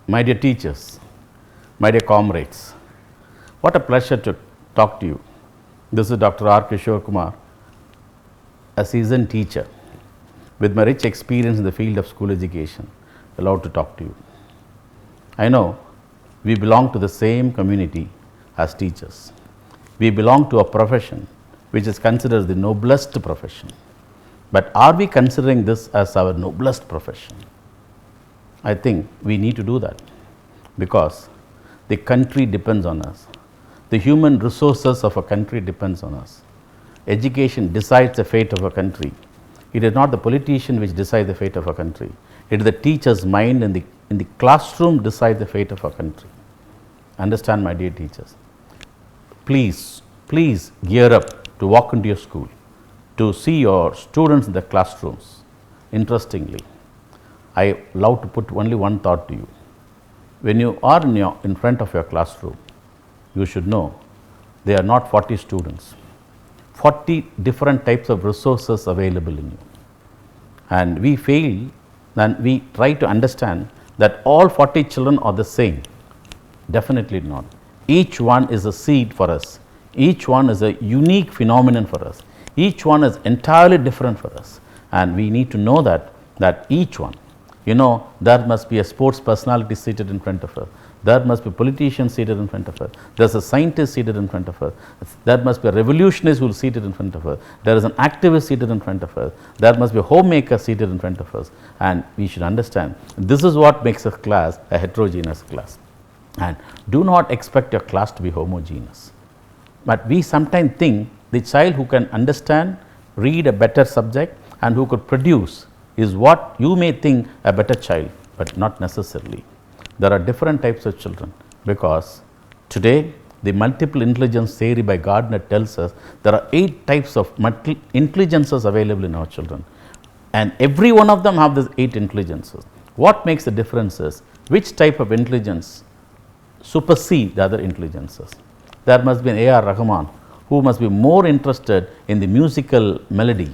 My dear teachers, my dear comrades, what a pleasure to talk to you. This is Dr. R. Kishore Kumar, a seasoned teacher with my rich experience in the field of school education, allowed to talk to you. I know we belong to the same community as teachers. We belong to a profession which is considered the noblest profession. But are we considering this as our noblest profession? I think we need to do that, because the country depends on us. The human resources of a country depends on us. Education decides the fate of a country. It is not the politician which decides the fate of a country. It is the teacher's mind in the classroom decides the fate of a country. Understand, my dear teachers. Please gear up to walk into your school, to see your students in the classrooms. Interestingly, I love to put only one thought to you. When you are in front of your classroom, you should know there are not 40 students, 40 different types of resources available in you. And we fail, and we try to understand that all 40 children are the same. Definitely not. Each one is a seed for us. Each one is a unique phenomenon for us. Each one is entirely different for us. And we need to know that each one, there must be a sports personality seated in front of her. There must be a politician seated in front of her. There is a scientist seated in front of her. There must be a revolutionist who is seated in front of her. There is an activist seated in front of her. There must be a homemaker seated in front of us. And we should understand this is what makes a class a heterogeneous class. And do not expect your class to be homogeneous. But we sometimes think the child who can understand, read a better subject, and who could produce is what you may think a better child, but not necessarily. There are different types of children, because today the multiple intelligence theory by Gardner tells us there are 8 types of intelligences available in our children, and every one of them have these 8 intelligences. What makes the difference is which type of intelligence supersede the other intelligences. There must be an A.R. Rahman who must be more interested in the musical melody.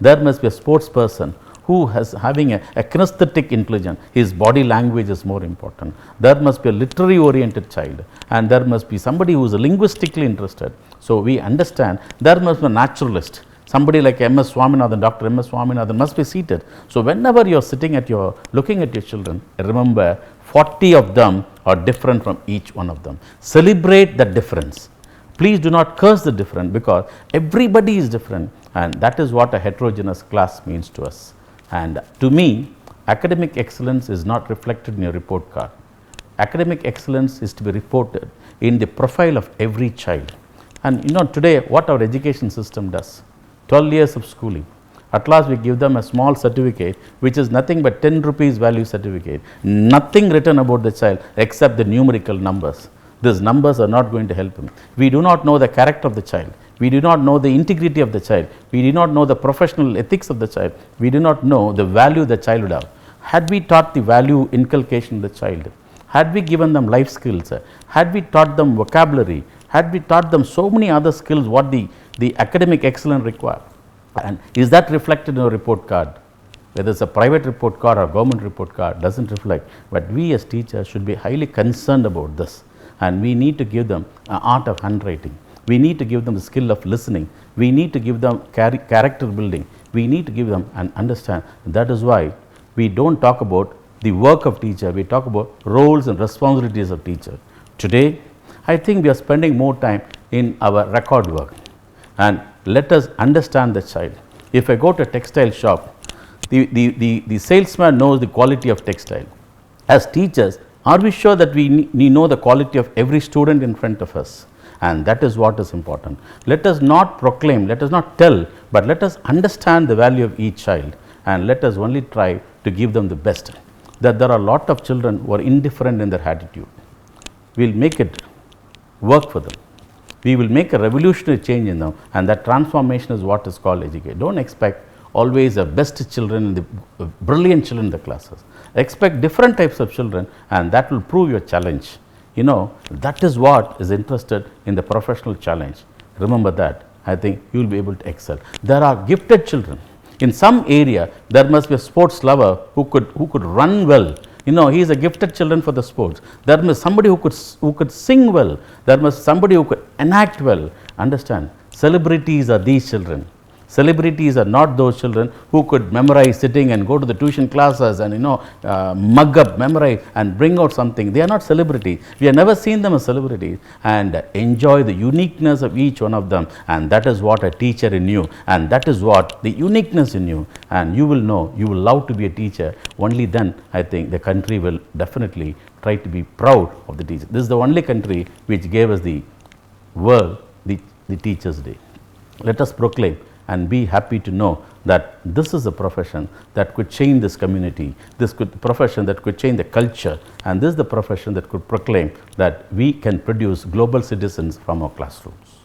There must be a sports person who has having a kinesthetic intelligence. His body language is more important. There must be a literary oriented child, and there must be somebody who is linguistically interested. So we understand there must be a naturalist. Somebody like M.S. Swaminathan, Dr. M.S. Swaminathan must be seated. So whenever you are sitting at looking at your children, remember 40 of them are different from each one of them. Celebrate that difference. Please do not curse the different, because everybody is different, and that is what a heterogeneous class means to us. And to me, academic excellence is not reflected in your report card. Academic excellence is to be reported in the profile of every child. And today what our education system does, 12 years of schooling, at last we give them a small certificate which is nothing but 10 rupees value certificate, nothing written about the child except the numerical numbers. These numbers are not going to help him. We do not know the character of the child. We do not know the integrity of the child. We do not know the professional ethics of the child. We do not know the value the child would have. Had we taught the value inculcation of the child, had we given them life skills, had we taught them vocabulary, had we taught them so many other skills what the academic excellence require, and is that reflected in a report card? Whether it's a private report card or government report card doesn't reflect. But we as teachers should be highly concerned about this, and we need to give them an art of handwriting. We need to give them the skill of listening. We need to give them character building. We need to give them and understand. That is why we don't talk about the work of teacher. We talk about roles and responsibilities of teacher. Today, I think we are spending more time in our record work. And let us understand the child. If I go to a textile shop, the salesman knows the quality of textile. As teachers, are we sure that we know the quality of every student in front of us? And that is what is important. Let us not proclaim, let us not tell, but let us understand the value of each child, and let us only try to give them the best. That there are a lot of children who are indifferent in their attitude. We will make it work for them. We will make a revolutionary change in them, and that transformation is what is called education. Don't expect always the best children and the brilliant children in the classes. Expect different types of children, and that will prove your challenge. That is what is interested in the professional challenge. Remember that. I think you will be able to excel. There are gifted children. In some area, there must be a sports lover who could run well, You know, he is a gifted children for the sports. There must somebody who could sing well. There must somebody who could enact well. Understand? Celebrities are these children. Celebrities are not those children who could memorize sitting and go to the tuition classes and mug up, memorize and bring out something. They are not celebrities. We have never seen them as celebrities, and enjoy the uniqueness of each one of them, and that is what a teacher in you, and that is what the uniqueness in you, and you will know, you will love to be a teacher. Only then I think the country will definitely try to be proud of the teacher. This is the only country which gave us the world, the Teachers' Day. Let us proclaim and be happy to know that this is a profession that could change this community, profession that could change the culture, and this is the profession that could proclaim that we can produce global citizens from our classrooms.